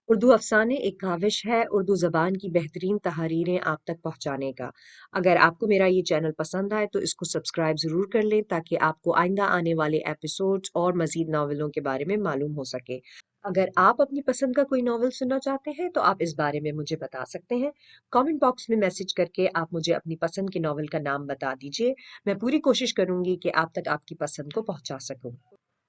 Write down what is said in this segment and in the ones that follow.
اردو افسانے ایک کاوش ہے اردو زبان کی بہترین تحریریں آپ تک پہنچانے کا۔ اگر آپ کو میرا یہ چینل پسند آئے تو اس کو سبسکرائب ضرور کر لیں تاکہ آپ کو آئندہ آنے والے ایپیسوڈز اور مزید ناولوں کے بارے میں معلوم ہو سکے۔ اگر آپ اپنی پسند کا کوئی ناول سننا چاہتے ہیں تو آپ اس بارے میں مجھے بتا سکتے ہیں۔ کامنٹ باکس میں میسج کر کے آپ مجھے اپنی پسند کے ناول کا نام بتا دیجیے۔ میں پوری کوشش کروں گی کہ آپ تک آپ کی پسند کو پہنچا سکوں۔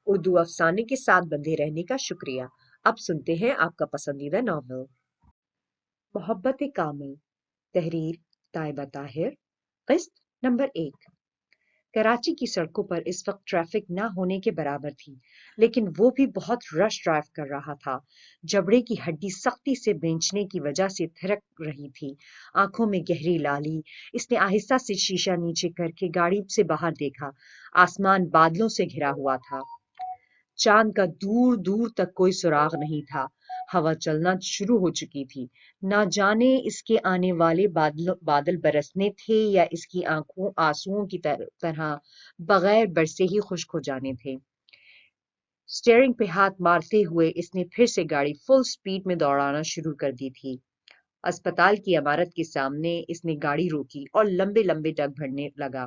اردو افسانے کے ساتھ بندھے رہنے کا شکریہ۔ اب سنتے ہیں آپ کا پسندیدہ ناول۔ محبت کامل، تحریر طیبہ طاہر، قسط نمبر 1۔ کراچی کی سڑکوں پر اس وقت ٹریفک نہ ہونے کے برابر تھی، لیکن وہ بھی بہت رش ڈرائیو کر رہا تھا۔ جبڑے کی ہڈی سختی سے بینچنے کی وجہ سے تھرک رہی تھی، آنکھوں میں گہری لالی۔ اس نے آہستہ سے شیشہ نیچے کر کے گاڑی سے باہر دیکھا۔ آسمان بادلوں سے گھرا ہوا تھا، چاند کا دور دور تک کوئی سراغ نہیں تھا۔ ہوا چلنا شروع ہو چکی تھی، نہ جانے اس کے آنے والے بادل برسنے تھے یا اس کی آنکھوں آنسوؤں کی طرح بغیر برسے ہی خشک ہو جانے تھے۔ سٹیئرنگ پہ ہاتھ مارتے ہوئے اس نے پھر سے گاڑی فل سپیڈ میں دوڑانا شروع کر دی تھی۔ اسپتال کی عمارت کے سامنے اس نے گاڑی روکی اور لمبے لمبے ڈگ بھرنے لگا۔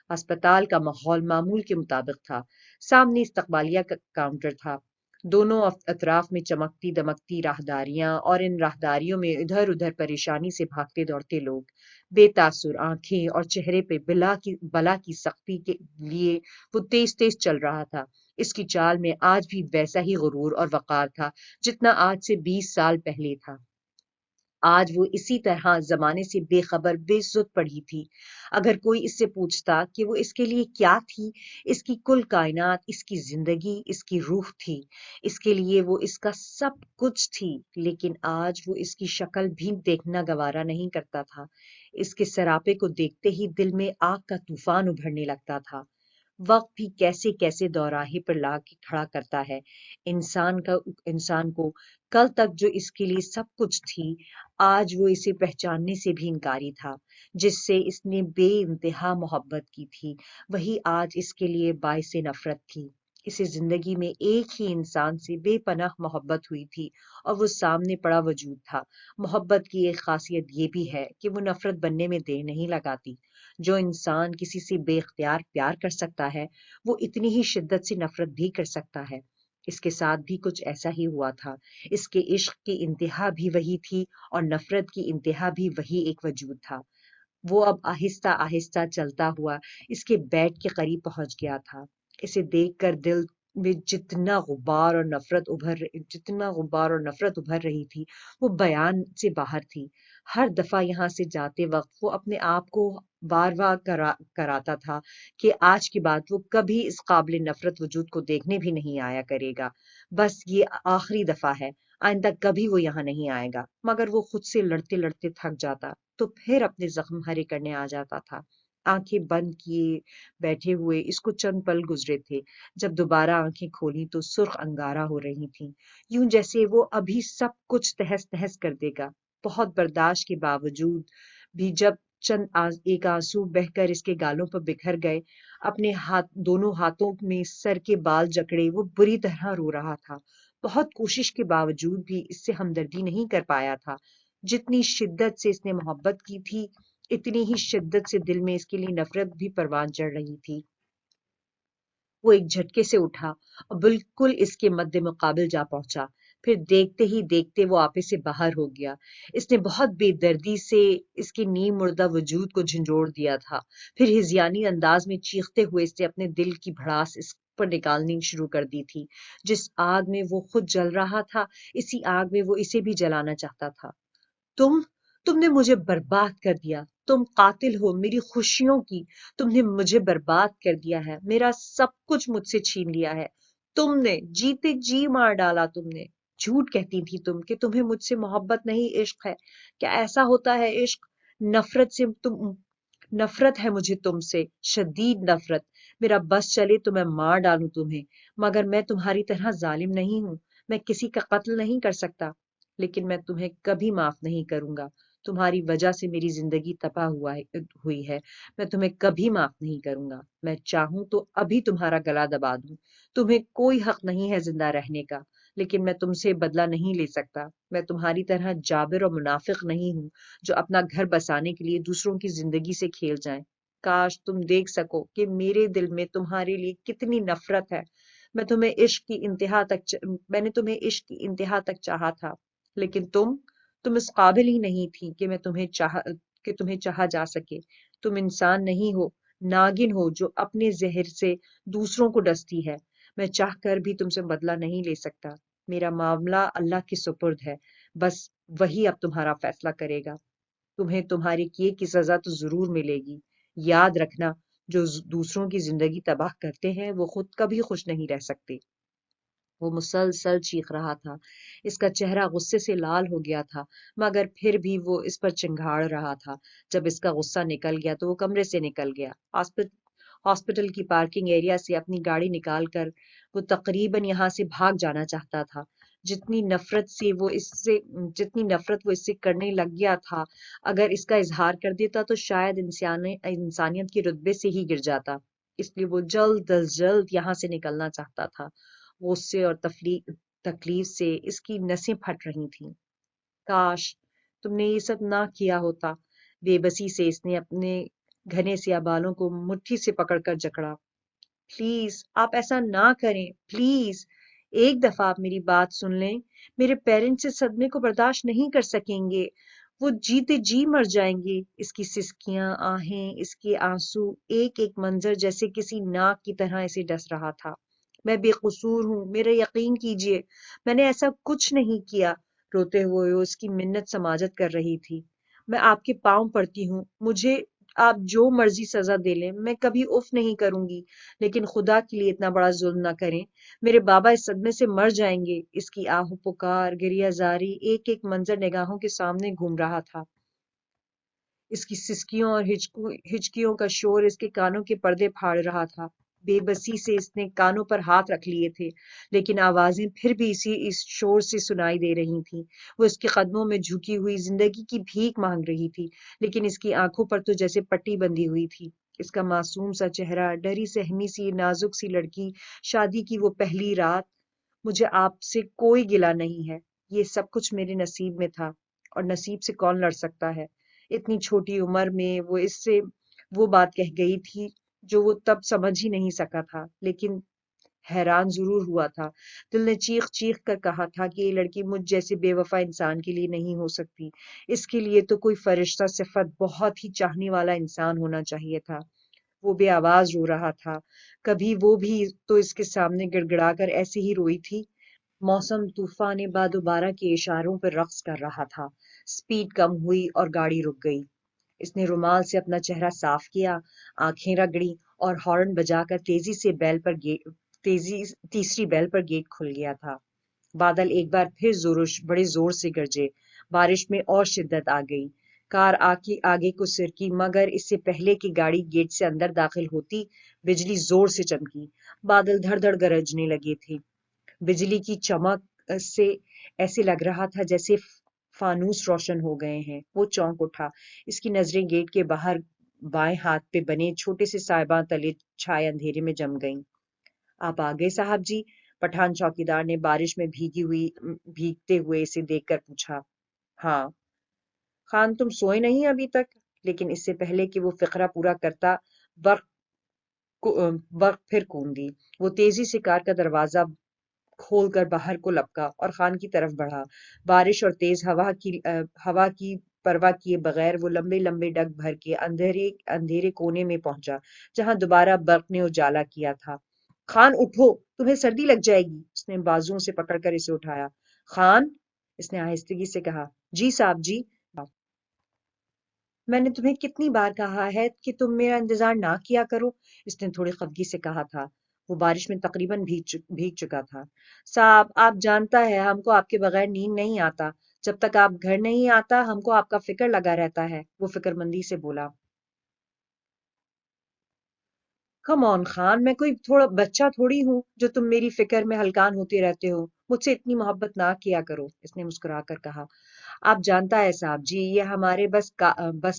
اسپتال کا ماحول معمول کے مطابق تھا۔ سامنے استقبالیہ کا کاؤنٹر تھا، دونوں اطراف میں چمکتی دمکتی راہداریاں اور ان راہداریوں میں ادھر ادھر پریشانی سے بھاگتے دوڑتے لوگ، بے تاثر آنکھیں اور چہرے پہ بلا کی سختی کے لیے وہ تیز تیز چل رہا تھا۔ اس کی چال میں آج بھی ویسا ہی غرور اور وقار تھا جتنا آج سے 20 سال پہلے تھا۔ آج وہ اسی طرح زمانے سے بے خبر بے عزت پڑی تھی۔ اگر کوئی اس سے پوچھتا کہ وہ اس کے لیے کیا تھی، اس کی کل کائنات، اس کی زندگی، اس کی روح تھی، اس کے لیے وہ اس کا سب کچھ تھی، لیکن آج وہ اس کی شکل بھی دیکھنا گوارا نہیں کرتا تھا۔ اس کے سراپے کو دیکھتے ہی دل میں آگ کا طوفان ابھرنے لگتا تھا۔ وقت بھی کیسے کیسے دوراہے پر لا کے کھڑا کرتا ہے انسان کو۔ کل تک جو اس کے لیے سب کچھ تھی، آج وہ اسے پہچاننے سے بھی انکاری تھا۔ جس سے اس نے بے انتہا محبت کی تھی، وہی آج اس کے لیے باعث نفرت تھی۔ اسے زندگی میں ایک ہی انسان سے بے پناہ محبت ہوئی تھی اور وہ سامنے پڑا وجود تھا۔ محبت کی ایک خاصیت یہ بھی ہے کہ وہ نفرت بننے میں دیر نہیں لگاتی۔ جو انسان کسی سے بے اختیار پیار کر سکتا ہے، وہ اتنی ہی شدت سے نفرت بھی کر سکتا ہے۔ اس کے ساتھ بھی کچھ ایسا ہی ہوا تھا۔ اس کے عشق کی انتہا بھی وہی تھی اور نفرت کی انتہا بھی وہی ایک وجود تھا۔ وہ اب آہستہ آہستہ چلتا ہوا اس کے بیڈ کے قریب پہنچ گیا تھا۔ اسے دیکھ کر دل میں جتنا غبار اور نفرت ابھر رہی تھی، وہ بیان سے باہر تھی۔ ہر دفعہ یہاں سے جاتے وقت وہ اپنے آپ کو بار بار کراتا تھا کہ آج کے بعد وہ کبھی اس قابل نفرت وجود کو دیکھنے بھی نہیں آیا کرے گا۔ بس یہ آخری دفعہ ہے، آئندہ کبھی وہ یہاں نہیں آئے گا۔ مگر وہ خود سے لڑتے لڑتے تھک جاتا تو پھر اپنے زخم ہرے کرنے آ جاتا تھا۔ آنکھیں بند کیے بیٹھے ہوئے اس کو چند پل گزرے تھے۔ جب دوبارہ آنکھیں کھولی تو سرخ انگارہ ہو رہی تھیں، یوں جیسے وہ ابھی سب کچھ تہس نہس کر دے گا۔ بہت برداشت کے باوجود بھی جب ایک آنسو بہہ کر اس کے گالوں پر بکھر گئے، اپنے دونوں ہاتھوں میں سر کے بال جکڑے وہ بری طرح رو رہا تھا۔ بہت کوشش کے باوجود بھی اس سے ہمدردی نہیں کر پایا تھا۔ جتنی شدت سے اس نے محبت کی تھی، اتنی ہی شدت سے دل میں اس کے لیے نفرت بھی پروان چڑھ رہی تھی۔ وہ ایک جھٹکے سے اٹھا اور بالکل اس کے مد مقابل جا پہنچا۔ پھر دیکھتے ہی دیکھتے وہ آپے سے باہر ہو گیا۔ اس نے بہت بے دردی سے اس کے نیم مردہ وجود کو جھنجھوڑ دیا تھا، پھر ہذیانی انداز میں چیختے ہوئے اس نے اپنے دل کی بھڑاس اس پر نکالنی شروع کر دی تھی۔ جس آگ میں وہ خود جل رہا تھا، اسی آگ میں وہ اسے بھی جلانا چاہتا تھا۔ تم نے مجھے برباد کر دیا، تم قاتل ہو میری خوشیوں کی، تم نے مجھے برباد کر دیا ہے، میرا سب کچھ مجھ سے چھین لیا ہے، تم نے جیتے جی مار ڈالا، تم نے جھوٹ کہتی تھی تم کہ تمہیں مجھ سے محبت نہیں عشق ہے۔ کیا ایسا ہوتا ہے عشق؟ نفرت ہے مجھے تم سے، شدید نفرت۔ میرا بس چلے تو میں مار ڈالوں تمہیں، مگر میں تمہاری طرح ظالم نہیں ہوں، میں کسی کا قتل نہیں کر سکتا، لیکن میں تمہیں کبھی معاف نہیں کروں گا۔ تمہاری وجہ سے میری زندگی تباہ ہوئی ہے، میں تمہیں کبھی معاف نہیں کروں گا۔ میں چاہوں تو ابھی تمہارا گلا دبا دوں، تمہیں کوئی حق نہیں ہے زندہ رہنے کا۔ لیکن میں تم سے بدلہ نہیں لے سکتا۔ میں تمہاری طرح جابر اور منافق نہیں ہوں جو اپنا گھر بسانے کے لیے دوسروں کی زندگی سے کھیل جائیں۔ کاش تم دیکھ سکو کہ میرے دل میں تمہارے لیے کتنی نفرت ہے۔ میں نے تمہیں عشق کی انتہا تک چاہا تھا، لیکن تم اس قابل ہی نہیں تھی کہ تمہیں چاہا جا سکے۔ تم انسان نہیں ہو، ناگن ہو جو اپنے زہر سے دوسروں کو ڈستی ہے۔ میں چاہ کر بھی تم سے بدلہ نہیں لے سکتا۔ میرا معاملہ اللہ کے سپرد ہے، بس وہی اب تمہارا فیصلہ کرے گا۔ تمہیں تمہارے کیے کی سزا تو ضرور ملے گی۔ یاد رکھنا، جو دوسروں کی زندگی تباہ کرتے ہیں وہ خود کبھی خوش نہیں رہ سکتے۔ وہ مسلسل چیخ رہا تھا، اس کا چہرہ غصے سے لال ہو گیا تھا، مگر پھر بھی وہ اس پر چنگھاڑ رہا تھا۔ جب اس کا غصہ نکل گیا تو وہ کمرے سے نکل گیا۔ ہاسپٹل کی پارکنگ ایریا سے اپنی گاڑی نکال کر وہ تقریباً یہاں سے بھاگ جانا چاہتا تھا۔ جتنی نفرت وہ اس سے کرنے لگ گیا تھا، اگر اس کا اظہار کر دیتا تو شاید انسانیت کے رتبے سے ہی گر جاتا۔ اس لیے وہ جلد از جلد یہاں سے نکلنا چاہتا تھا۔ غصے اور تکلیف سے اس کی نسیں پھٹ رہی تھیں۔ کاش تم نے یہ سب نہ کیا ہوتا۔ بے بسی سے اس نے اپنے گھنے سیاہ بالوں کو مٹھی سے پکڑ کر جکڑا۔ پلیز آپ ایسا نہ کریں، پلیز ایک دفعہ آپ میری بات سن لیں۔ میرے پیرنٹس اس صدمے کو برداشت نہیں کر سکیں گے، وہ جیتے جی مر جائیں گے۔ اس کی سسکیاں، آہیں، اس کے آنسو، ایک ایک منظر جیسے کسی ناک کی طرح اسے ڈس رہا تھا۔ میں بے قصور ہوں، میرا یقین کیجیے، میں نے ایسا کچھ نہیں کیا۔ روتے ہوئے وہ اس کی منت سماجت کر رہی تھی۔ میں آپ کے پاؤں پڑتی ہوں، مجھے آپ جو مرضی سزا دے لیں، میں کبھی اف نہیں کروں گی، لیکن خدا کے لیے اتنا بڑا ظلم نہ کریں۔ میرے بابا اس صدمے سے مر جائیں گے۔ اس کی آہ و پکار، گریہ زاری، ایک ایک منظر نگاہوں کے سامنے گھوم رہا تھا۔ اس کی سسکیوں اور ہچکیوں کا شور اس کے کانوں کے پردے پھاڑ رہا تھا۔ بے بسی سے اس نے کانوں پر ہاتھ رکھ لیے تھے، لیکن آوازیں پھر بھی اس شور سے سنائی دے رہی تھیں۔ وہ اس کے قدموں میں جھکی ہوئی زندگی کی بھیک مانگ رہی تھی، لیکن اس کی آنکھوں پر تو جیسے پٹی بندھی ہوئی تھی۔ اس کا معصوم سا چہرہ، ڈری سہمی سی نازک سی لڑکی، شادی کی وہ پہلی رات۔ مجھے آپ سے کوئی گلہ نہیں ہے، یہ سب کچھ میرے نصیب میں تھا، اور نصیب سے کون لڑ سکتا ہے؟ اتنی چھوٹی عمر میں وہ اس سے وہ بات کہہ گئی تھی جو وہ تب سمجھ ہی نہیں سکا تھا، لیکن حیران ضرور ہوا تھا۔ دل نے چیخ چیخ کر کہا تھا کہ یہ لڑکی مجھ جیسے بے وفا انسان کے لیے نہیں ہو سکتی، اس کے لیے تو کوئی فرشتہ صفت، بہت ہی چاہنے والا انسان ہونا چاہیے تھا۔ وہ بے آواز رو رہا تھا، کبھی وہ بھی تو اس کے سامنے گڑ گڑا کر ایسے ہی روئی تھی۔ موسم طوفان بعد و بارہ کے اشاروں پر رقص کر رہا تھا۔ سپیڈ کم ہوئی اور گاڑی رک گئی۔ اس نے رومال سے اپنا چہرہ صاف کیا، آنکھیں رگڑی اور ہارن بجا کر تیسری بیل پر گیٹ کھل گیا تھا۔ بادل ایک بار پھر بڑے زور سے گرجے، بارش میں اور شدت آ گئی۔ کار آگے کو سرکی، مگر اس سے پہلے کہ گاڑی گیٹ سے اندر داخل ہوتی، بجلی زور سے چمکی۔ بادل دھڑ دھڑ گرجنے لگے تھے۔ بجلی کی چمک سے ایسے لگ رہا تھا جیسے فانوس روشن ہو گئے ہیں۔ وہ چونک اٹھا، اس کی نظریں گیٹ کے باہر بائیں ہاتھ پہ بنے چھوٹے سے سائبان تلے چھائے اندھیرے میں جم گئیں۔ آپ آ گئے صاحب جی؟ پٹھان چوکیدار نے بارش میں بھیگتے ہوئے اسے دیکھ کر پوچھا۔ ہاں۔ خان تم سوئے نہیں ابھی تک؟ لیکن اس سے پہلے کہ وہ فقرہ پورا کرتا، برق پھر کوندی۔ وہ تیزی سے کار کا دروازہ کھول کر باہر کو لپکا اور خان کی طرف بڑھا۔ بارش اور تیز ہوا کی پرواہ کیے بغیر وہ لمبے لمبے ڈگ بھر کے اندھیرے کونے میں پہنچا، جہاں دوبارہ برق نے اجالا کیا تھا۔ خان اٹھو، تمہیں سردی لگ جائے گی۔ اس نے بازوؤں سے پکڑ کر اسے اٹھایا۔ خان، اس نے آہستگی سے کہا۔ جی صاحب جی۔ میں نے تمہیں کتنی بار کہا ہے کہ تم میرا انتظار نہ کیا کرو، اس نے تھوڑی خفگی سے کہا تھا۔ وہ بارش میں تقریباً بھیگ چکا تھا۔ صاحب، آپ جانتا ہے ہم کو آپ کے بغیر نیند نہیں آتا۔ جب تک آپ گھر نہیں آتا ہم کو آپ کا فکر لگا رہتا ہے، وہ فکر مندی سے بولا۔ کم آن خان، میں کوئی بچہ تھوڑی ہوں جو تم میری فکر میں ہلکان ہوتے رہتے ہو۔ مجھ سے اتنی محبت نہ کیا کرو، اس نے مسکرا کر کہا۔ آپ جانتا ہے صاحب جی، یہ ہمارے بس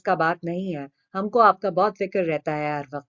کا بات نہیں ہے، ہم کو آپ کا بہت فکر رہتا ہے ہر وقت۔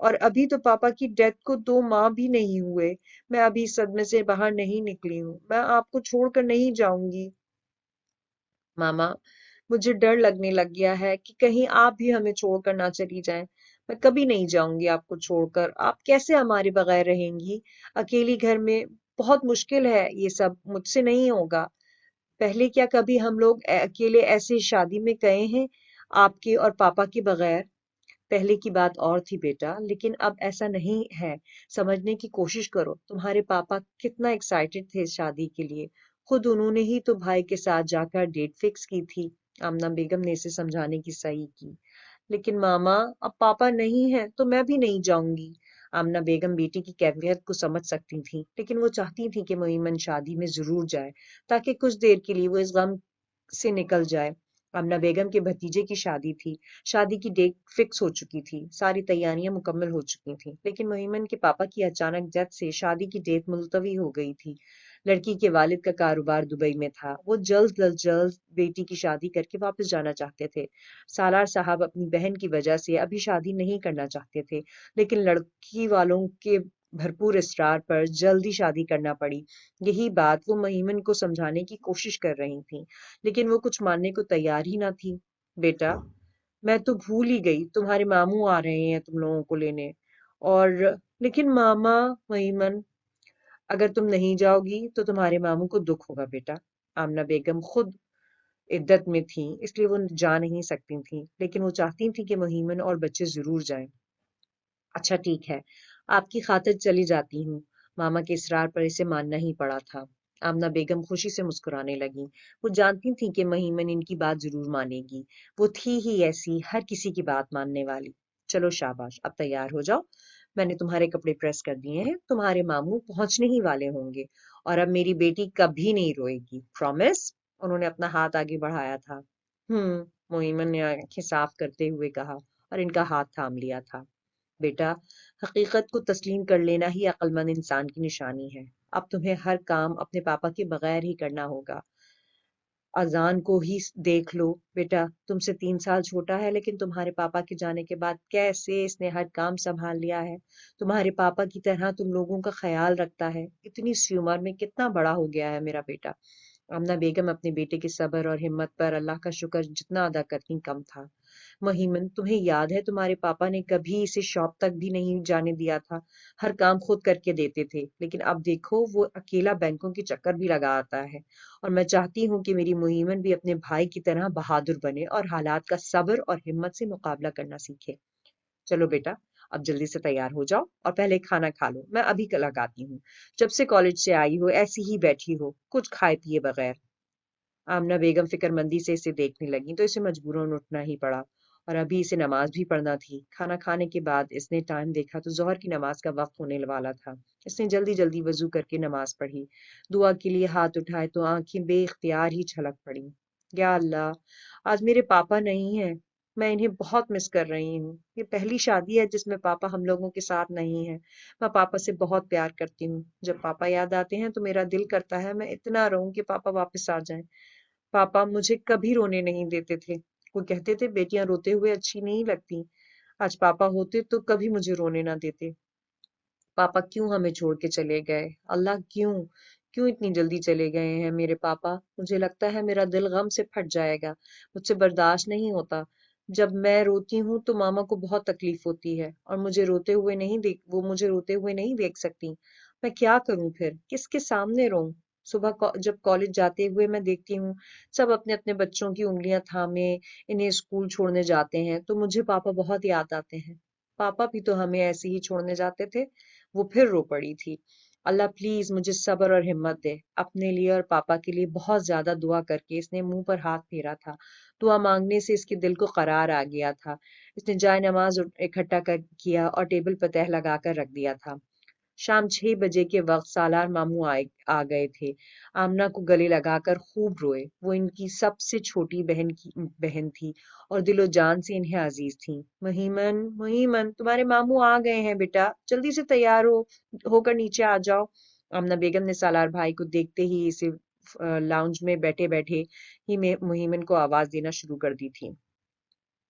اور ابھی تو پاپا کی ڈیتھ کو 2 ماہ بھی نہیں ہوئے. میں ابھی اس صدمے سے باہر نہیں نکلی ہوں. میں آپ کو چھوڑ کر نہیں جاؤں گی. ماما، مجھے ڈر لگنے لگ گیا ہے کہ کہیں آپ بھی ہمیں چھوڑ کر نہ چلی جائیں. میں کبھی نہیں جاؤں گی آپ کو چھوڑ کر. آپ کیسے ہمارے بغیر رہیں گی اکیلی گھر میں؟ بہت مشکل ہے یہ سب، مجھ سے نہیں ہوگا. پہلے کیا کبھی ہم لوگ اکیلے ایسے شادی میں گئے ہیں آپ کے اور پاپا کے بغیر؟ پہلے کی بات اور تھی بیٹا، لیکن اب ایسا نہیں ہے. سمجھنے کی کوشش کرو. تمہارے پاپا کتنا ایکسائٹڈ تھے اس شادی کے لیے. خود انہوں نے ہی تو بھائی کے ساتھ جا کر ڈیٹ فکس کی تھی. آمنہ بیگم نے اسے سمجھانے کی صحیح کی. لیکن ماما، اب پاپا نہیں ہے تو میں بھی نہیں جاؤں گی. آمنہ بیگم بیٹی کی کیفیت کو سمجھ سکتی تھی، لیکن وہ چاہتی تھی کہ معیمن شادی میں ضرور جائے تاکہ کچھ دیر کے لیے وہ اس غم سے نکل جائے. آمنہ بیگم کے بھتیجے کی شادی تھی. شادی کی ڈیٹ فکس ہو چکی تھی، ساری تیاریاں مکمل ہو چکی تھیں، لیکن معیمن کے پاپا کی اچانک ڈیتھ سے شادی کی ڈیٹ ملتوی ہو گئی تھی. لڑکی کے والد کا کاروبار دبئی میں تھا. وہ جلد از جلد بیٹی کی شادی کر کے واپس جانا چاہتے تھے. سالار صاحب اپنی بہن کی وجہ سے ابھی شادی نہیں کرنا چاہتے تھے، لیکن لڑکی والوں کے بھرپور اصرار پر جلدی شادی کرنا پڑی. یہی بات وہ مہیمن کو سمجھانے کی کوشش کر رہی تھی، لیکن وہ کچھ ماننے کو تیار ہی نہ تھی. بیٹا، میں تو بھول ہی گئی تمہارے ماموں آ رہے ہیں تم لوگوں کو لینے. اور لیکن ماما، مہیمن، اگر تم نہیں جاؤ گی تو تمہارے ماموں کو دکھ ہوگا بیٹا. آمنہ بیگم خود عدت میں تھیں، اس لیے وہ جا نہیں سکتی تھیں، لیکن وہ چاہتی تھیں کہ مہیمن اور بچے ضرور جائیں. اچھا ٹھیک ہے، آپ کی خاطر چلی جاتی ہوں. ماما کے اصرار پر اسے ماننا ہی پڑا تھا. آمنہ بیگم خوشی سے مسکرانے لگی. وہ جانتی تھیں کہ مہیمن ان کی بات ضرور مانے گی. وہ تھی ہی ایسی، ہر کسی کی بات ماننے والی. چلو شاباش، اب تیار ہو جاؤ. میں نے تمہارے کپڑے پریس کر دیے ہیں. تمہارے ماموں پہنچنے ہی والے ہوں گے. اور اب میری بیٹی کبھی نہیں روئے گی، پرومس. انہوں نے اپنا ہاتھ آگے بڑھایا تھا. معیمن نے آنکھیں صاف کرتے ہوئے کہا اور ان کا ہاتھ تھام لیا تھا. بیٹا، حقیقت کو تسلیم کر لینا ہی عقل مند انسان کی نشانی ہے. اب تمہیں ہر کام اپنے پاپا کے بغیر ہی کرنا ہوگا. اذان کو ہی دیکھ لو. بیٹا تم سے 3 سال چھوٹا ہے، لیکن تمہارے پاپا کے جانے کے بعد کیسے اس نے ہر کام سنبھال لیا ہے. تمہارے پاپا کی طرح تم لوگوں کا خیال رکھتا ہے. اتنی سی عمر میں کتنا بڑا ہو گیا ہے میرا بیٹا. آمنہ بیگم اپنے بیٹے کے صبر اور ہمت پر اللہ کا شکر جتنا ادا کرتی کم تھا. مہیمن، تمہیں یاد ہے تمہارے پاپا نے کبھی اسے شاپ تک بھی نہیں جانے دیا تھا. ہر کام خود کر کے دیتے تھے، لیکن اب دیکھو وہ اکیلا بینکوں کے چکر بھی لگا آتا ہے. اور میں چاہتی ہوں کہ میری مہیمن بھی اپنے بھائی کی طرح بہادر بنے اور حالات کا صبر اور ہمت سے مقابلہ کرنا سیکھے. چلو بیٹا، اب جلدی سے تیار ہو جاؤ اور پہلے کھانا کھا لو. میں ابھی لگاتی ہوں. جب سے کالج سے آئی ہو ایسی ہی بیٹھی ہو، کچھ کھائے پیے بغیر. آمنہ بیگم فکر مندی سے اسے دیکھنے لگی تو اسے مجبوراً اٹھنا ہی پڑا. اور ابھی اسے نماز بھی پڑھنا تھی. کھانا کھانے کے بعد اس نے ٹائم دیکھا تو ظہر کی نماز کا وقت ہونے والا تھا. اس نے جلدی جلدی وضو کر کے نماز پڑھی. دعا کے لیے ہاتھ اٹھائے تو آنکھیں بے اختیار ہی چھلک پڑی. یا اللہ، آج میرے پاپا نہیں ہیں. میں انہیں بہت مس کر رہی ہوں. یہ پہلی شادی ہے جس میں پاپا ہم لوگوں کے ساتھ نہیں ہے. میں پاپا سے بہت پیار کرتی ہوں. جب پاپا یاد آتے ہیں تو میرا دل کرتا ہے میں اتنا رہوں کہ پاپا واپس آ جائیں. پاپا مجھے کبھی رونے نہیں دیتے تھے. وہ کہتے تھے بیٹیاں روتے ہوئے اچھی نہیں لگتی. آج پاپا ہوتے تو کبھی مجھے رونے نہ دیتے. پاپا کیوں ہمیں چھوڑ کے چلے گئے؟ اللہ کیوں کیوں اتنی جلدی چلے گئے ہیں میرے پاپا؟ مجھے لگتا ہے میرا دل غم سے پھٹ جائے گا. مجھ سے برداشت نہیں ہوتا. جب میں روتی ہوں تو ماما کو بہت تکلیف ہوتی ہے اور وہ مجھے روتے ہوئے نہیں دیکھ سکتی. میں کیا کروں پھر؟ کس کے سامنے روں؟ صبح جب کالج جاتے ہوئے میں دیکھتی ہوں سب اپنے اپنے بچوں کی انگلیاں تھامے انہیں اسکول چھوڑنے جاتے ہیں تو مجھے پاپا بہت یاد آتے ہیں. پاپا بھی تو ہمیں ایسے ہی چھوڑنے جاتے تھے. وہ پھر رو پڑی تھی. اللہ پلیز مجھے صبر اور ہمت دے. اپنے لیے اور پاپا کے لیے بہت زیادہ دعا کر کے اس نے منہ پر ہاتھ پھیرا تھا. دعا مانگنے سے اس کے دل کو قرار آ گیا تھا. اس نے جائے نماز اکٹھا کیا اور ٹیبل پر تہ لگا کر رکھ دیا تھا. شام 6 بجے کے وقت سالار ماموں آ گئے تھے. آمنہ کو گلے لگا کر خوب روئے. وہ ان کی سب سے چھوٹی بہن تھی اور دل و جان سے انہیں عزیز تھیں. مہیمن، مہیمن، تمہارے ماموں آ گئے ہیں بیٹا. جلدی سے تیار ہو کر نیچے آ جاؤ. آمنہ بیگم نے سالار بھائی کو دیکھتے ہی اسے لاؤنج میں بیٹھے بیٹھے ہی میں مہیمن کو آواز دینا شروع کر دی تھی.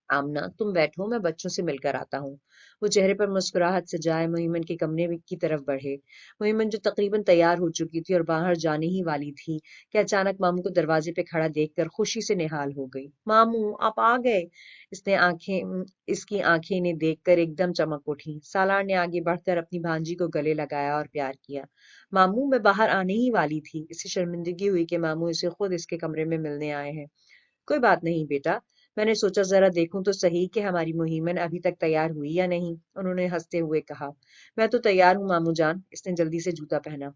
آمنہ تم بیٹھو، میں بچوں سے مل کر آتا ہوں۔ وہ چہرے پر مسکراہٹ سجائے مہیمن کے کمرے کی طرف بڑھے۔ مہیمن جو تقریباً تیار ہو چکی تھی اور باہر جانے ہی والی تھی کہ اچانک ماموں کو دروازے پہ کھڑا دیکھ کر خوشی سے نہال ہو گئی۔ ماموں آپ آ گئے! اس کی آنکھیں نے دیکھ کر ایک دم چمک اٹھی۔ سالار نے آگے بڑھ کر اپنی بھانجی کو گلے لگایا اور پیار کیا۔ ماموں میں باہر آنے ہی والی تھی، اسے شرمندگی ہوئی کہ ماموں اسے خود اس کے کمرے میں ملنے آئے ہیں۔ کوئی بات نہیں بیٹا، میں نے سوچا ذرا دیکھوں تو صحیح کہ ہماری مہیمن ابھی تک تیار ہوئی یا نہیں۔ انہوں نے ہنستے ہوئے کہا۔ میں تو تیار ہوں ماموں جان، اس نے جلدی سے جوتا پہنا۔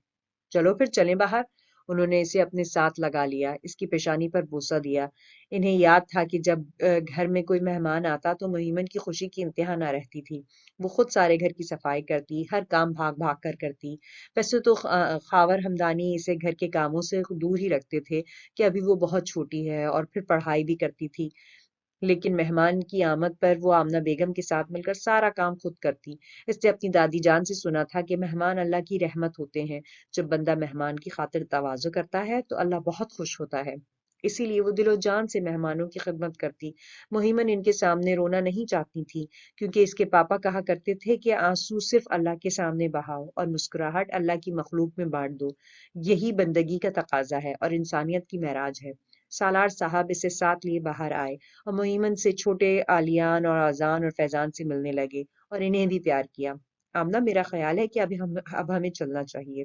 چلو پھر چلیں باہر۔ انہوں نے اسے اپنے ساتھ لگا لیا، اس کی پیشانی پر بوسہ دیا۔ انہیں یاد تھا کہ جب گھر میں کوئی مہمان آتا تو مہیمن کی خوشی کی انتہا نہ رہتی تھی۔ وہ خود سارے گھر کی صفائی کرتی، ہر کام بھاگ بھاگ کر کرتی۔ ویسے تو خاور ہمدانی اسے گھر کے کاموں سے دور ہی رکھتے تھے کہ ابھی وہ بہت چھوٹی ہے اور پھر پڑھائی بھی کرتی تھی، لیکن مہمان کی آمد پر وہ آمنہ بیگم کے ساتھ مل کر سارا کام خود کرتی۔ اس نے اپنی دادی جان سے سنا تھا کہ مہمان اللہ کی رحمت ہوتے ہیں، جب بندہ مہمان کی خاطر تواضع کرتا ہے تو اللہ بہت خوش ہوتا ہے، اسی لیے وہ دل و جان سے مہمانوں کی خدمت کرتی۔ مہیمن ان کے سامنے رونا نہیں چاہتی تھی، کیونکہ اس کے پاپا کہا کرتے تھے کہ آنسو صرف اللہ کے سامنے بہاؤ اور مسکراہٹ اللہ کی مخلوق میں بانٹ دو، یہی بندگی کا تقاضا ہے اور انسانیت کی معراج ہے۔ سالار صاحب اسے ساتھ لیے باہر آئے اور مہیمن سے چھوٹے آلیان اور آذان اور فیضان سے ملنے لگے اور انہیں بھی پیار کیا۔ آمنہ میرا خیال ہے کہ اب ہمیں چلنا چاہیے،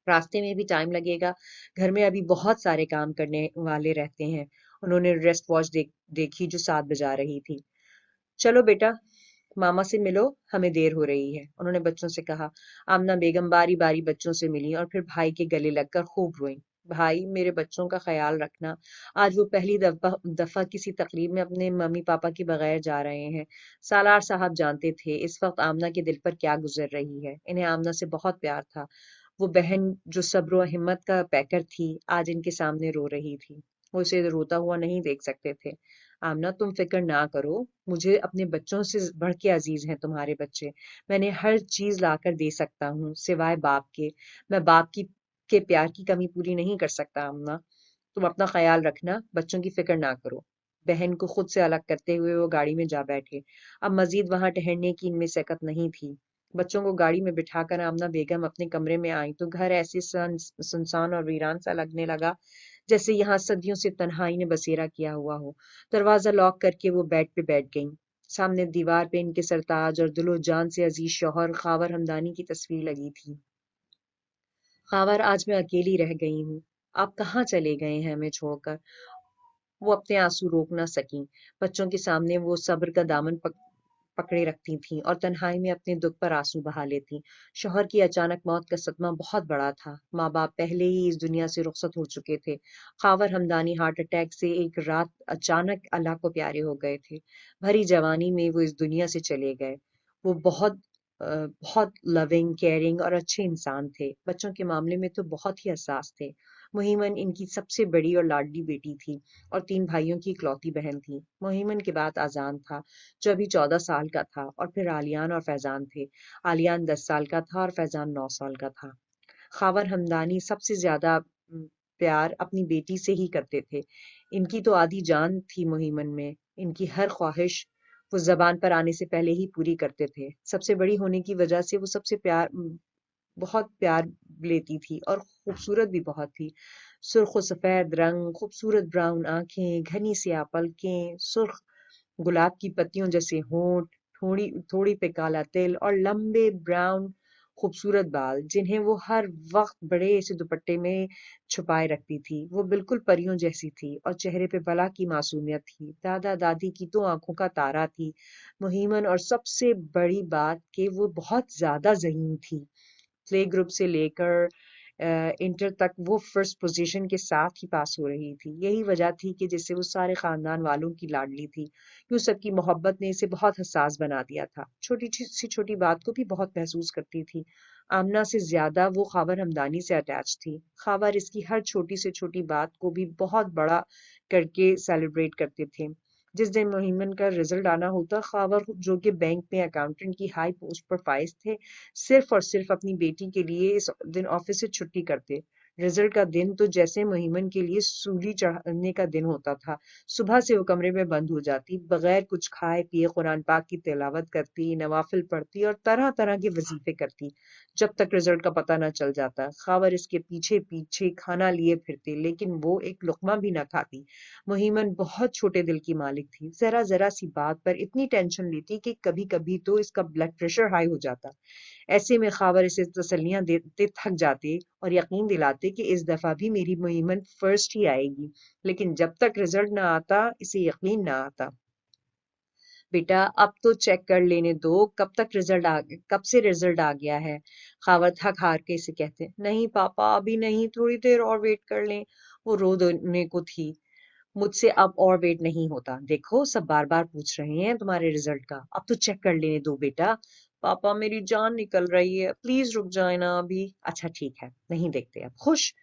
راستے میں بھی ٹائم لگے گا، گھر میں ابھی بہت سارے کام کرنے والے رہتے ہیں۔ انہوں نے ریسٹ واچ دیکھی جو 7 بجا رہی تھی۔ چلو بیٹا ماما سے ملو، ہمیں دیر ہو رہی ہے، انہوں نے بچوں سے کہا۔ آمنہ بیگم باری باری بچوں سے ملی اور پھر بھائی کے گلے لگ کر خوب روئیں۔ بھائی میرے بچوں کا خیال رکھنا، آج وہ پہلی دفعہ کسی تقریب میں اپنے ممی پاپا کے بغیر جا رہے ہیں۔ سالار صاحب جانتے تھے اس وقت آمنہ کے دل پر کیا گزر رہی ہے، انہیں آمنہ سے بہت پیار تھا۔ وہ بہن جو صبر و ہمت کا پیکر تھی آج ان کے سامنے رو رہی تھی، وہ اسے روتا ہوا نہیں دیکھ سکتے تھے۔ آمنہ تم فکر نہ کرو، مجھے اپنے بچوں سے بڑھ کے عزیز ہیں تمہارے بچے، میں نے ہر چیز لا کر دے سکتا ہوں سوائے باپ کے، میں باپ کے پیار کی کمی پوری نہیں کر سکتا۔ آمنہ تم اپنا خیال رکھنا، بچوں کی فکر نہ کرو۔ بہن کو خود سے الگ کرتے ہوئے وہ گاڑی میں جا بیٹھے۔ اب مزید وہاں ٹہرنے کی ان میں سکت نہیں تھی۔ بچوں کو گاڑی میں بٹھا کر آمنہ بیگم اپنے کمرے میں آئیں تو گھر ایسے سنسان اور ویران سا لگنے لگا جیسے یہاں صدیوں سے تنہائی نے بسیرا کیا ہوا ہو۔ دروازہ لاک کر کے وہ بیڈ پہ بیٹھ گئیں۔ سامنے دیوار پہ ان کے سرتاج اور دل و جان سے عزیز شوہر خاور ہمدانی کی تصویر لگی تھی۔ خاور آج میں اکیلی رہ گئی ہوں، آپ کہاں چلے گئے ہیں ہمیں چھوڑ کر؟ وہ اپنے آنسو روک نہ سکیں، بچوں کے سامنے وہ صبر کا دامن پکڑے رکھتی تھیں اور تنہائی میں اپنے دکھ پر آنسو بہا لیتی۔ شوہر کی اچانک موت کا صدمہ بہت بڑا تھا، ماں باپ پہلے ہی اس دنیا سے رخصت ہو چکے تھے۔ خاور ہمدانی ہارٹ اٹیک سے ایک رات اچانک اللہ کو پیارے ہو گئے تھے، بھری جوانی میں وہ اس دنیا سے چلے گئے۔ وہ بہت لونگ کیئرنگ اور اچھے انسان تھے، بچوں کے معاملے میں تو بہت ہی حساس تھے۔ مہیمن ان کی سب سے بڑی اور لاڈلی بیٹی تھی اور 3 بھائیوں کی اکلوتی بہن تھی۔ مہیمن کے بعد آذان تھا جو ابھی 14 سال کا تھا، اور پھر آلیان اور فیضان تھے۔ آلیان 10 سال کا تھا اور فیضان 9 سال کا تھا۔ خاور ہمدانی سب سے زیادہ پیار اپنی بیٹی سے ہی کرتے تھے، ان کی تو آدھی جان تھی مہیمن میں، ان کی ہر خواہش وہ زبان پر آنے سے پہلے ہی پوری کرتے تھے۔ سب سے بڑی ہونے کی وجہ سے وہ سب سے بہت پیار لیتی تھی اور خوبصورت بھی بہت تھی۔ سرخ و سفید رنگ، خوبصورت براؤن آنکھیں، گھنی سیاہ پلکیں، سرخ گلاب کی پتیوں جیسے ہونٹ، تھوڑی پہ کالا تل اور لمبے براؤن خوبصورت بال جنہیں وہ ہر وقت بڑے سے دوپٹے میں چھپائے رکھتی تھی۔ وہ بالکل پریوں جیسی تھی اور چہرے پہ بلا کی معصومیت تھی۔ دادا دادی کی تو آنکھوں کا تارا تھی مہیمن، اور سب سے بڑی بات کہ وہ بہت زیادہ ذہین تھی۔ پلے گروپ سے لے کر انٹر تک وہ فرسٹ پوزیشن کے ساتھ ہی پاس ہو رہی تھی۔ یہی وجہ تھی کہ جس سے وہ سارے خاندان والوں کی لاڈلی تھی، کیوں سب کی محبت نے اسے بہت حساس بنا دیا تھا، چھوٹی بات کو بھی بہت محسوس کرتی تھی۔ آمنہ سے زیادہ وہ خاور ہمدانی سے اٹیچ تھی۔ خاور اس کی ہر چھوٹی سے چھوٹی بات کو بھی بہت بڑا کر کے سیلیبریٹ کرتے تھے۔ جس دن مہیمن کا رزلٹ آنا ہوتا، خاور جو کہ بینک میں اکاؤنٹنٹ کی ہائی پوسٹ پر فائز تھے، صرف اور صرف اپنی بیٹی کے لیے اس دن آفس سے چھٹی کرتے۔ رزلٹ کا دن تو جیسے مہیمن کے لیے سولی چڑھنے کا دن ہوتا تھا۔ صبح سے وہ کمرے میں بند ہو جاتی، بغیر کچھ کھائے پیے قرآن پاک کی تلاوت کرتی، نوافل پڑھتی اور طرح طرح کے وظیفے کرتی جب تک رزلٹ کا پتہ نہ چل جاتا۔ خاور اس کے پیچھے پیچھے کھانا لیے پھرتے لیکن وہ ایک لقمہ بھی نہ کھاتی۔ مہیمن بہت چھوٹے دل کی مالک تھی، ذرا ذرا سی بات پر اتنی ٹینشن لیتی کہ کبھی کبھی تو اس کا بلڈ پریشر ہائی ہو جاتا۔ ایسے میں خاور اسے تسلیاں دیتے تھک جاتے اور یقین دلاتے کہ اس دفعہ بھی میری مہمن فرسٹ ہی آئے گی، لیکن جب تک رزلٹ نہ آتا اسے یقین نہ آتا۔ بیٹا اب تو چیک کر لینے دو کب سے رزلٹ آ گیا ہے، خاور تھک ہار کے اسے کہتے۔ نہیں پاپا ابھی نہیں، تھوڑی دیر اور ویٹ کر لیں۔ وہ رو دینے کو تھی۔ مجھ سے اب اور ویٹ نہیں ہوتا، دیکھو سب بار بار پوچھ رہے ہیں تمہارے رزلٹ کا، اب تو چیک کر لینے دو بیٹا۔ پاپا میری جان نکل رہی ہے، پلیز رک جائیں نا ابھی۔ اچھا ٹھیک ہے، نہیں دیکھتے اب، خوش؟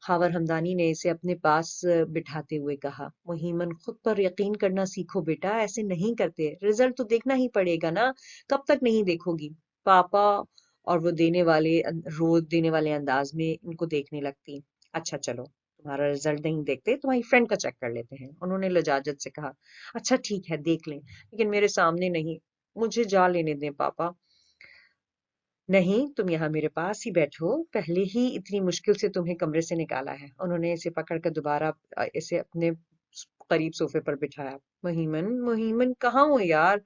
خاور ہمدانی نے اسے اپنے پاس بٹھاتے ہوئے کہا۔ مہیمن خود پر یقین کرنا سیکھو بیٹا، ایسے نہیں کرتے، رزلٹ تو دیکھنا ہی پڑے گا نا، کب تک نہیں دیکھو گی پاپا؟ اور وہ دینے والے انداز میں ان کو دیکھنے لگتی۔ اچھا چلو تمہارا رزلٹ نہیں دیکھتے، تمہاری فرینڈ کا چیک کر لیتے ہیں، انہوں نے لجاجت سے کہا۔ اچھا ٹھیک ہے دیکھ لیں، لیکن میرے سامنے نہیں، مجھے جا لینے دیں پاپا۔ نہیں تم یہاں میرے پاس ہی بیٹھو، پہلے ہی اتنی مشکل سے تمہیں کمرے سے نکالا ہے۔ انہوں نے اسے پکڑ کر دوبارہ اسے اپنے قریب صوفے پر بٹھایا۔ مہیمن کہاں ہو یار؟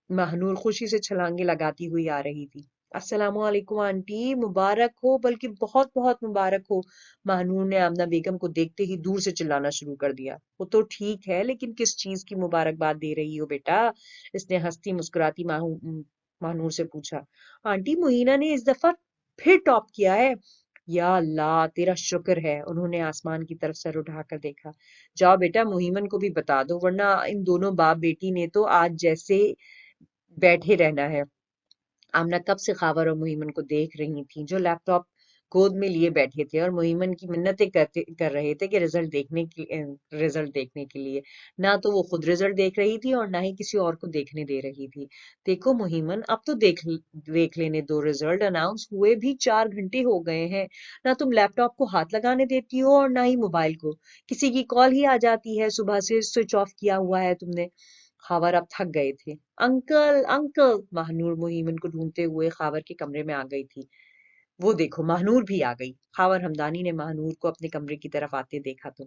مہنور خوشی سے چھلانگے لگاتی ہوئی آ رہی تھی۔ السلام علیکم آنٹی، مبارک ہو، بلکہ بہت بہت مبارک ہو۔ مہنور نے آمنہ بیگم کو دیکھتے ہی دور سے چلانا شروع کر دیا۔ وہ تو ٹھیک ہے لیکن کس چیز کی مبارکباد دے رہی ہو بیٹا؟ اس نے ہنستی مسکراتی مہنور سے پوچھا۔ آنٹی موہینہ نے اس دفعہ پھر ٹاپ کیا ہے۔ یا اللہ تیرا شکر ہے، انہوں نے آسمان کی طرف سر اٹھا کر دیکھا۔ جاؤ بیٹا موہیمن کو بھی بتا دو، ورنہ ان دونوں باپ بیٹی نے تو آج جیسے بیٹھے رہنا ہے۔ آمنہ کب سے خاور اور مہیمن کو دیکھ رہی تھی جو لیپ ٹاپ گود میں لیے بیٹھے تھے اور مہیمن کی منتیں کر رہے تھے کہ رزلٹ دیکھنے کے لیے۔ نہ تو وہ خود رزلٹ دیکھ رہی تھی اور نہ ہی کسی اور کو دیکھنے دے رہی تھی۔ دیکھو مہیمن اب تو دیکھ لینے دو، رزلٹ اناؤنس ہوئے بھی 4 گھنٹے ہو گئے ہیں، نہ تم لیپ ٹاپ کو ہاتھ لگانے دیتی ہو اور نہ ہی موبائل کو، کسی کی کال ہی آ جاتی ہے، صبح سے سوئچ آف کیا ہوا ہے تم نے۔ خاور اب تھک گئے تھے۔ انکل انکل، مہنور مہیمن کو ڈھونڈتے ہوئے خاور کے کمرے میں آ گئی تھی۔ وہ دیکھو مہنور بھی آ گئی۔ خاور ہمدانی نے مہنور کو اپنے کمرے کی طرف آتے دیکھا تو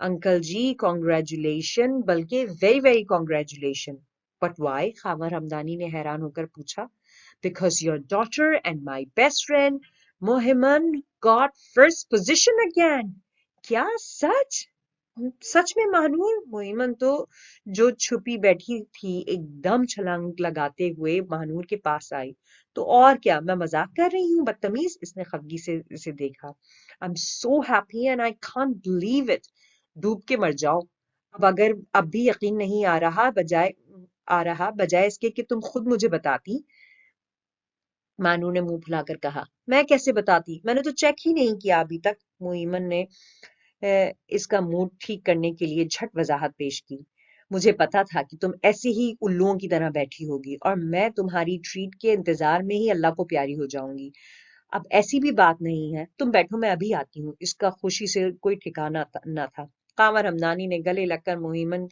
انکل جی کانگریچولیشن، بلکہ very very congratulation. But why? Khawar Hamdani نے حیران ہو کر پوچھا۔ Because your daughter and my best friend Mohman got first position again. کیا سچ؟ سچ میں مہنور؟ مہیمن تو جو چھپی بیٹھی تھی ایک دم چھلانگ لگاتے ہوئے مہنور کے پاس آئی۔ تو اور کیا، میں مذاق کر رہی ہوں بدتمیز؟ اس نے خفگی سے اسے دیکھا۔ I'm so happy and I can't believe it۔ ڈوب کے مر جاؤ اب بھی یقین نہیں آ رہا بجائے اس کے کہ تم خود مجھے بتاتی۔ مانو نے منہ پھلا کر کہا۔ میں کیسے بتاتی، میں نے تو چیک ہی نہیں کیا ابھی تک۔ مہیمن نے اس کا موڈ ٹھیک کرنے کے لیے جھٹ وضاحت پیش کی۔ مجھے پتا تھا کہ تم ایسے ہی الوؤں کی طرح بیٹھی ہوگی اور میں تمہاری ٹریٹ کے انتظار میں ہی اللہ کو پیاری ہو جاؤں گی۔ اب ایسی بھی بات نہیں ہے، تم بیٹھو میں ابھی آتی ہوں۔ اس کا خوشی سے کوئی ٹھکانہ نہ تھا۔ قمر ہمدانی نے گلے لگ کر مہیمن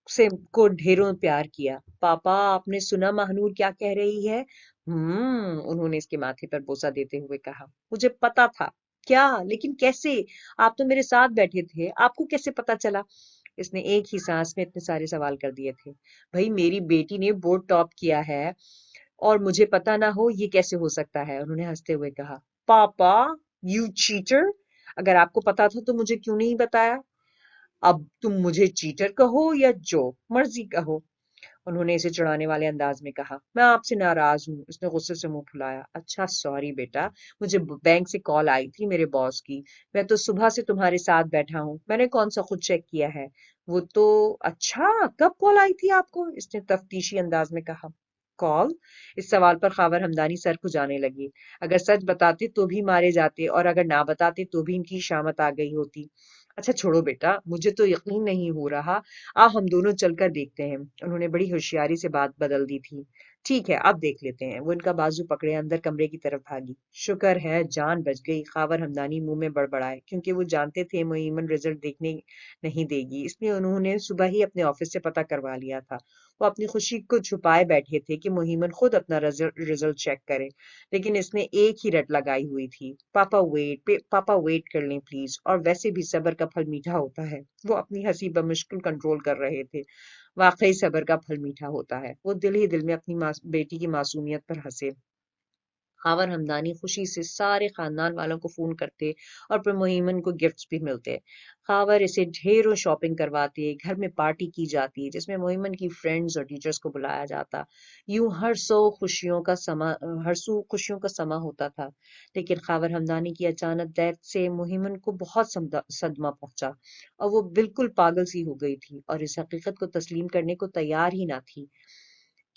سے کو ڈھیروں پیار کیا۔ پاپا آپ نے سنا مہنور کیا کہہ رہی ہے؟ انہوں نے اس کے ماتھے پر بوسہ دیتے ہوئے کہا۔ مجھے پتا تھا۔ کیا؟ لیکن کیسے؟ آپ تو میرے ساتھ بیٹھے تھے، آپ کو کیسے پتا چلا؟ اس نے ایک ہی سانس میں اتنے سارے سوال کر دیے تھے۔ بھائی میری بیٹی نے بورڈ ٹاپ کیا ہے اور مجھے پتا نہ ہو، یہ کیسے ہو سکتا ہے؟ انہوں نے ہنستے ہوئے کہا۔ پاپا یو چیٹر، اگر آپ کو پتا تھا تو مجھے کیوں نہیں بتایا؟ اب تم مجھے چیٹر کہو یا جو مرضی کہو، انہوں نے اسے چڑھانے والے انداز میں کہا۔ میں آپ سے ناراض ہوں، اس نے غصے سے منہ پھلایا۔ اچھا سوری بیٹا، مجھے بینک سے کال آئی تھی میرے باس کی، میں تو صبح سے تمہارے ساتھ بیٹھا ہوں، میں نے کون سا خود چیک کیا ہے؟ وہ تو اچھا، کب کال آئی تھی آپ کو؟ اس نے تفتیشی انداز میں کہا۔ کال؟ اس سوال پر خاور ہمدانی سر کھجانے لگی۔ اگر سچ بتاتے تو بھی مارے جاتے اور اگر نہ بتاتے تو بھی ان کی شامت آ گئی ہوتی۔ اچھا چھوڑو بیٹا، مجھے تو یقین نہیں ہو رہا، آ ہم دونوں چل کر دیکھتے ہیں۔ انہوں نے بڑی ہوشیاری سے بات بدل دی تھی۔ ٹھیک ہے، اب دیکھ لیتے ہیں۔ وہ ان کا بازو پکڑے اندر کمرے کی طرف بھاگی۔ شکر ہے جان بچ گئی، خاور ہمدانی منہ میں بڑبڑائے، کیونکہ وہ جانتے تھے معیمن رزلٹ دیکھنے نہیں دے گی، اس لیے انہوں نے صبح ہی اپنے آفس سے پتہ کروا لیا تھا۔ وہ اپنی خوشی کو چھپائے بیٹھے تھے کہ مہیمن خود اپنا رزلٹ چیک کرے، لیکن اس نے ایک ہی رٹ لگائی ہوئی تھی، پاپا ویٹ کر لیں پلیز، اور ویسے بھی صبر کا پھل میٹھا ہوتا ہے۔ وہ اپنی ہنسی بمشکل کنٹرول کر رہے تھے۔ واقعی صبر کا پھل میٹھا ہوتا ہے۔ وہ دل ہی دل میں اپنی بیٹی کی معصومیت پر ہنسے۔ خاور ہمدانی خوشی سے سارے خاندان والوں کو فون کرتے اور پھر مہیمن کو گفٹس بھی ملتے۔ خاور اسے ڈھیروں شاپنگ کرواتے، گھر میں پارٹی کی جاتی جس میں مہیمن کی فرینڈز اور ٹیچرز کو بلایا جاتا۔ یوں ہر سو خوشیوں کا سما ہوتا تھا۔ لیکن خاور ہمدانی کی اچانک ڈیتھ سے مہیمن کو بہت صدمہ پہنچا، اور وہ بالکل پاگل سی ہو گئی تھی اور اس حقیقت کو تسلیم کرنے کو تیار ہی نہ تھی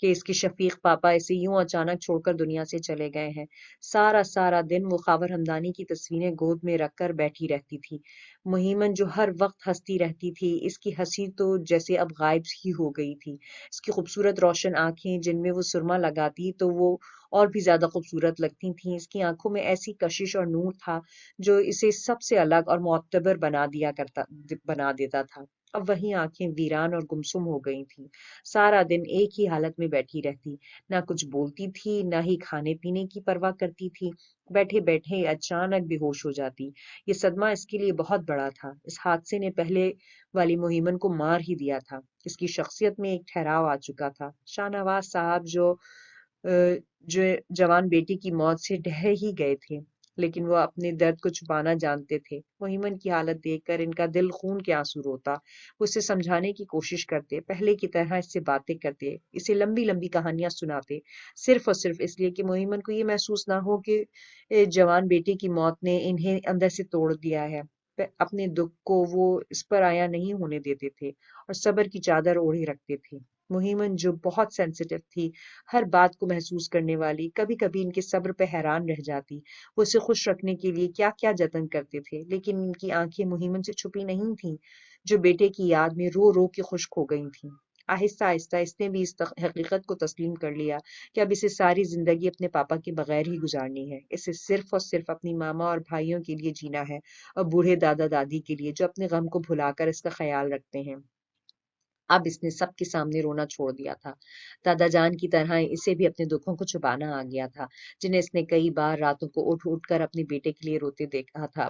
کہ اس کے شفیق پاپا اسے یوں اچانک چھوڑ کر دنیا سے چلے گئے ہیں۔ سارا دن وہ خاور ہمدانی کی تصویریں گود میں رکھ کر بیٹھی رہتی تھی۔ مہیمن جو ہر وقت ہنستی رہتی تھی، اس کی ہنسی تو جیسے اب غائب ہی ہو گئی تھی۔ اس کی خوبصورت روشن آنکھیں جن میں وہ سرما لگاتی تو وہ اور بھی زیادہ خوبصورت لگتی تھیں۔ اس کی آنکھوں میں ایسی کشش اور نور تھا جو اسے سب سے الگ اور معتبر بنا دیتا تھا۔ اب وہی آنکھیں ویران اور گمسم ہو گئی تھیں۔ سارا دن ایک ہی حالت میں بیٹھی رہتی، نہ کچھ بولتی تھی، نہ ہی کھانے پینے کی پرواہ کرتی تھی۔ بیٹھے بیٹھے اچانک بے ہوش ہو جاتی۔ یہ صدمہ اس کے لیے بہت بڑا تھا۔ اس حادثے نے پہلے والی مہیمن کو مار ہی دیا تھا۔ اس کی شخصیت میں ایک ٹھہراؤ آ چکا تھا۔ شاہ نواز صاحب جو جوان بیٹی کی موت سے ڈہ ہی گئے تھے، لیکن وہ اپنے درد کو چھپانا جانتے تھے۔ مہیمن کی حالت دیکھ کر ان کا دل خون کے آنسو روتا۔ وہ اسے سمجھانے کی کوشش کرتے، پہلے کی طرح اس سے باتیں کرتے، اسے لمبی لمبی کہانیاں سناتے، صرف اور صرف اس لیے کہ مہیمن کو یہ محسوس نہ ہو کہ جوان بیٹی کی موت نے انہیں اندر سے توڑ دیا ہے۔ اپنے دکھ کو وہ اس پر آیا نہیں ہونے دیتے تھے اور صبر کی چادر اوڑھے رکھتے تھے۔ مہیمن جو بہت سینسیٹیو تھی، ہر بات کو محسوس کرنے والی، کبھی کبھی ان کے صبر پہ حیران رہ جاتی۔ وہ اسے خوش رکھنے کے لیے کیا کیا جتن کرتے تھے، لیکن ان کی آنکھیں مہیمن سے چھپی نہیں تھیں، جو بیٹے کی یاد میں رو رو کے خشک ہو گئی تھیں۔ آہستہ آہستہ اس نے بھی اس حقیقت کو تسلیم کر لیا کہ اب اسے ساری زندگی اپنے پاپا کے بغیر ہی گزارنی ہے۔ اسے صرف اور صرف اپنی ماما اور بھائیوں کے لیے جینا ہے، اور بوڑھے دادا دادی کے لیے جو اپنے غم کو بھلا کر اس کا خیال رکھتے ہیں۔ اب اس نے سب کے سامنے رونا چھوڑ دیا تھا۔ دادا جان کی طرح اسے بھی اپنے دکھوں کو چھپانا آ گیا تھا، جنہیں اس نے کئی بار راتوں کو اٹھ کر اپنے بیٹے کے لیے روتے دیکھا تھا۔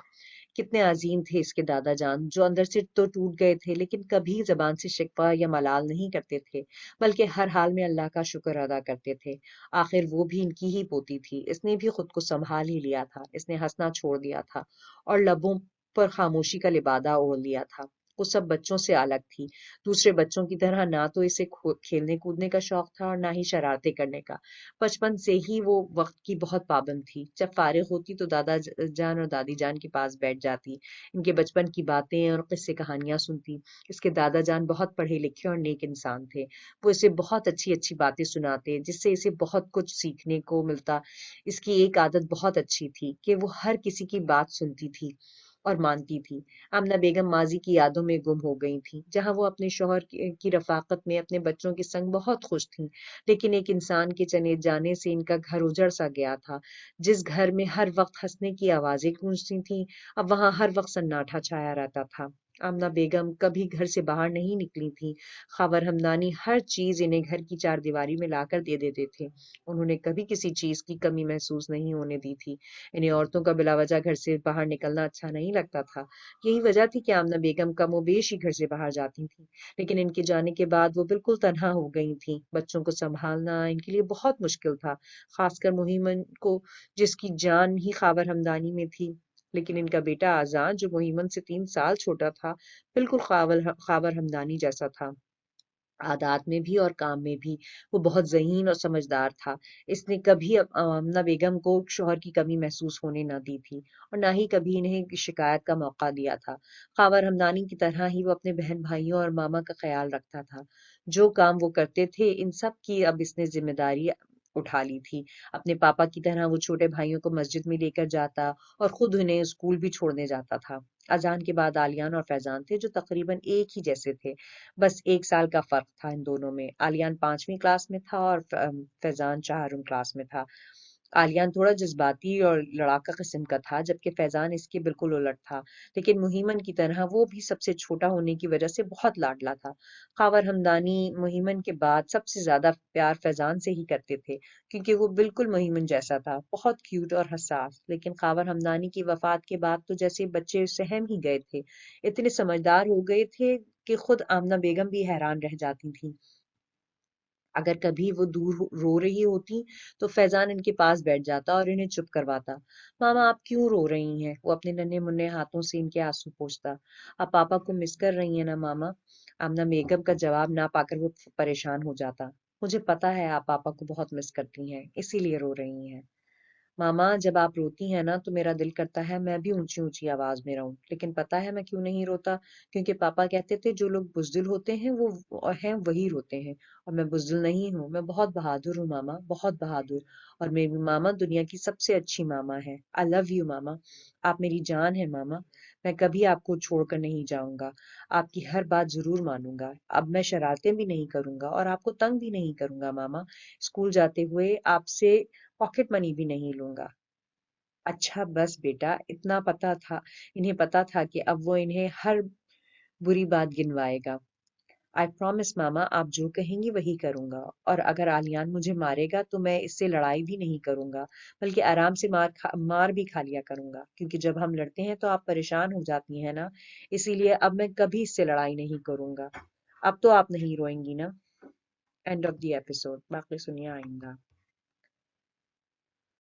کتنے عظیم تھے اس کے دادا جان، جو اندر سے تو ٹوٹ گئے تھے لیکن کبھی زبان سے شکوہ یا ملال نہیں کرتے تھے، بلکہ ہر حال میں اللہ کا شکر ادا کرتے تھے۔ آخر وہ بھی ان کی ہی پوتی تھی، اس نے بھی خود کو سنبھال ہی لیا تھا، اس نے ہنسنا چھوڑ دیا تھا اور لبوں پر خاموشی کا لبادہ اوڑھ لیا تھا۔ وہ سب بچوں سے الگ تھی، دوسرے بچوں کی طرح نہ تو اسے کھیلنے کودنے کا شوق تھا اور نہ ہی شرارتیں کرنے کا۔ بچپن سے ہی وہ وقت کی بہت پابند تھی۔ جب فارغ ہوتی تو دادا جان اور دادی جان کے پاس بیٹھ جاتی، ان کے بچپن کی باتیں اور قصے کہانیاں سنتی۔ اس کے دادا جان بہت پڑھے لکھے اور نیک انسان تھے، وہ اسے بہت اچھی اچھی باتیں سناتے جس سے اسے بہت کچھ سیکھنے کو ملتا۔ اس کی ایک عادت بہت اچھی تھی کہ وہ ہر کسی کی بات سنتی تھی اور مانتی تھی۔ آمنہ بیگم ماضی کی یادوں میں گم ہو گئی تھیں، جہاں وہ اپنے شوہر کی رفاقت میں اپنے بچوں کے سنگ بہت خوش تھیں، لیکن ایک انسان کے چلے جانے سے ان کا گھر اجڑ سا گیا تھا۔ جس گھر میں ہر وقت ہنسنے کی آوازیں گونجتی تھیں، اب وہاں ہر وقت سناٹا چھایا رہتا تھا۔ آمنہ بیگم کبھی گھر سے باہر نہیں نکلی تھی۔ خاور ہمدانی ہر چیز انہیں گھر کی چار دیواری میں لا کر دے دیتے تھے۔ انہوں نے کبھی کسی چیز کی کمی محسوس نہیں ہونے دی تھی۔ انہیں عورتوں کا بلا وجہ گھر سے باہر نکلنا اچھا نہیں لگتا تھا۔ یہی وجہ تھی کہ آمنہ بیگم کم و بیش ہی گھر سے باہر جاتی تھیں، لیکن ان کے جانے کے بعد وہ بالکل تنہا ہو گئی تھیں۔ بچوں کو سنبھالنا ان کے لیے بہت مشکل تھا، خاص کر مہیمن کو جس کی جان ہی خاور ہمدانی میں تھی۔ لیکن ان کا بیٹا آزاد جو مہیمن سے 3 سال چھوٹا تھا، بالکل خاور ہمدانی جیسا تھا، عادات میں بھی اور کام میں بھی۔ وہ بہت ذہین اور سمجھدار تھا۔ اس نے کبھی آمنہ بیگم کو شوہر کی کمی محسوس ہونے نہ دی تھی اور نہ ہی کبھی انہیں شکایت کا موقع دیا تھا۔ خاور ہمدانی کی طرح ہی وہ اپنے بہن بھائیوں اور ماما کا خیال رکھتا تھا۔ جو کام وہ کرتے تھے ان سب کی اب اس نے ذمہ داری اٹھا لی تھی۔ اپنے پاپا کی طرح وہ چھوٹے بھائیوں کو مسجد میں لے کر جاتا اور خود انہیں اسکول بھی چھوڑنے جاتا تھا۔ اذان کے بعد عالیان اور فیضان تھے جو تقریباً ایک ہی جیسے تھے، بس 1 سال کا فرق تھا ان دونوں میں۔ عالیان 5ویں کلاس میں تھا اور فیضان 4ویں کلاس میں تھا۔ عالیان تھوڑا جذباتی اور لڑاکا قسم کا تھا، جبکہ فیضان اس کے بالکل الٹ تھا، لیکن مہیمن کی طرح وہ بھی سب سے چھوٹا ہونے کی وجہ سے بہت لاڈلا تھا۔ خاور ہمدانی مہیمن کے بعد سب سے زیادہ پیار فیضان سے ہی کرتے تھے، کیونکہ وہ بالکل مہیمن جیسا تھا، بہت کیوٹ اور حساس۔ لیکن خاور ہمدانی کی وفات کے بعد تو جیسے بچے سہم ہی گئے تھے، اتنے سمجھدار ہو گئے تھے کہ خود آمنہ بیگم بھی حیران رہ جاتی تھیں۔ اگر کبھی وہ دور رو رہی ہوتی تو فیضان ان کے پاس بیٹھ جاتا اور انہیں چپ کرواتا۔ ماما آپ کیوں رو رہی ہیں؟ وہ اپنے ننھے منھے ہاتھوں سے ان کے آنسو پوچھتا۔ آپ پاپا کو مس کر رہی ہیں نا ماما؟ آمنہ بیگم کا جواب نہ پا کر وہ پریشان ہو جاتا۔ مجھے پتا ہے آپ پاپا کو بہت مس کرتی ہیں، اسی لیے رو رہی ہیں۔ ماما جب آپ روتی ہیں نا تو میرا دل کرتا ہے میں بھی اونچی اونچی آواز میں رہوں، لیکن پتا ہے میں کیوں نہیں روتا؟ کیونکہ پاپا کہتے تھے جو لوگ بزدل ہوتے ہیں وہ ہیں وہی روتے ہیں، اور میں بزدل نہیں ہوں، میں بہت بہادر ہوں ماما، بہت بہادر۔ اور میری ماما دنیا کی سب سے اچھی ماما ہے۔ آئی لو یو ماما، آپ میری جان ہے ماما، میں کبھی آپ کو چھوڑ کر نہیں جاؤں گا، آپ کی ہر بات ضرور مانوں گا، اب میں شرارتیں بھی نہیں کروں گا اور آپ کو تنگ بھی نہیں کروں گا ماما، اسکول جاتے ہوئے آپ سے پاکٹ منی بھی نہیں لوں گا۔ اچھا بس بیٹا، اتنا پتا تھا، انہیں پتا تھا کہ اب وہ انہیں ہر بری بات گنوائے گا۔ آئی پرومس ماما، آپ جو کہیں گی وہی کروں گا، اور اگر عالیان مجھے مارے گا تو میں اس سے لڑائی بھی نہیں کروں گا، بلکہ آرام سے مار بھی کھا لیا کروں گا، کیونکہ جب ہم لڑتے ہیں تو آپ پریشان ہو جاتی ہیں نا، اسی لیے اب میں کبھی اس سے لڑائی نہیں کروں گا۔ اب تو آپ نہیں روئیں گی نا؟ اینڈ آف دی ایپیسوڈ، باقی سنیے آئندہ۔